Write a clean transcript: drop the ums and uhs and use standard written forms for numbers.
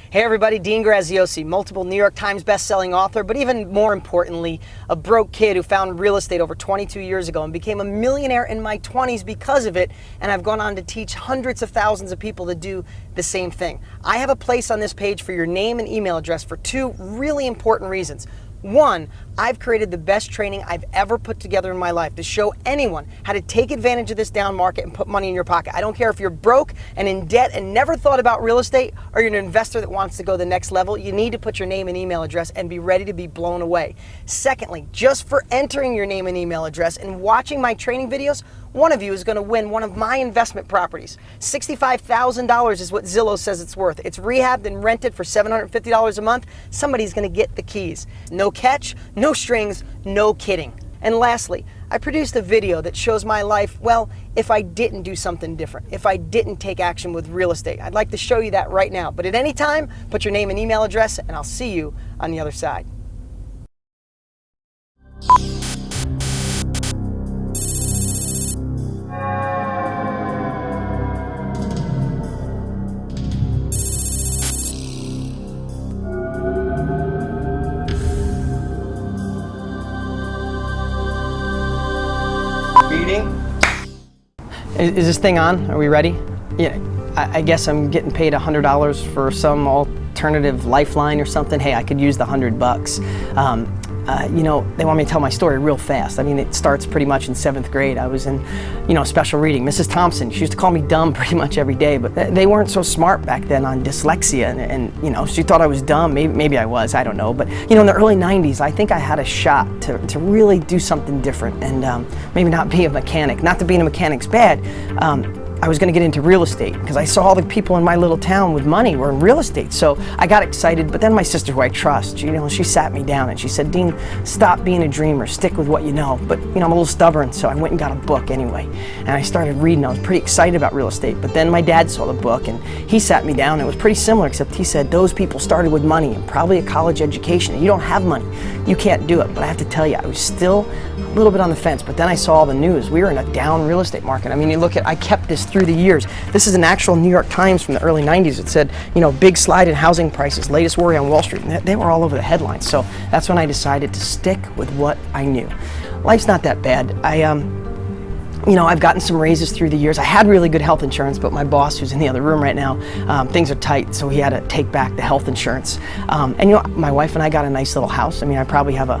Hey everybody, Dean Graziosi, multiple New York Times best-selling author, but even more importantly, a broke kid who found real estate over 22 years ago and became a millionaire in my 20s because of it, and I've gone on to teach hundreds of thousands of people to do the same thing. I have a place on this page for your name and email address for two really important reasons. One, I've created the best training I've ever put together in my life to show anyone how to take advantage of this down market and put money in your pocket. I don't care if you're broke and in debt and never thought about real estate, or you're an investor that wants to go the next level. You need to put your name and email address and be ready to be blown away. Secondly, just for entering your name and email address and watching my training videos, one of you is going to win one of my investment properties. $65,000 is what Zillow says it's worth. It's rehabbed and rented for $750 a month. Somebody's going to get the keys. No catch, no strings, no kidding. And lastly, I produced a video that shows my life, well, if I didn't do something different, if I didn't take action with real estate. I'd like to show you that right now. But at any time, put your name and email address, and I'll see you on the other side. Is this thing on? Are we ready? Yeah, I guess I'm getting paid $100 for some alternative lifeline or something. Hey, I could use the $100. You know, they want me to tell my story real fast. I mean, it starts pretty much in 7th grade. I was in, special reading. Mrs. Thompson, she used to call me dumb pretty much every day, but they weren't so smart back then on dyslexia, and she thought I was dumb. Maybe I was, I don't know. But, in the early 90s, I think I had a shot to really do something different and maybe not be a mechanic. Not that being a mechanic's bad. I was going to get into real estate because I saw all the people in my little town with money were in real estate. So I got excited, but then my sister, who I trust, she sat me down and she said, Dean, stop being a dreamer, stick with what you know. But I'm a little stubborn, so I went and got a book anyway. And I started reading. I was pretty excited about real estate, but then my dad saw the book and he sat me down. It was pretty similar, except he said, those people started with money and probably a college education. And you don't have money, you can't do it. But I have to tell you, I was still a little bit on the fence, but then I saw all the news. We were in a down real estate market. I mean, you look at, I kept this through the years. This is an actual New York Times from the early 90s. It said, big slide in housing prices, latest worry on Wall Street. And they were all over the headlines. So that's when I decided to stick with what I knew. Life's not that bad. I've gotten some raises through the years. I had really good health insurance, but my boss, who's in the other room right now, things are tight, so he had to take back the health insurance. And my wife and I got a nice little house. I mean, I probably have a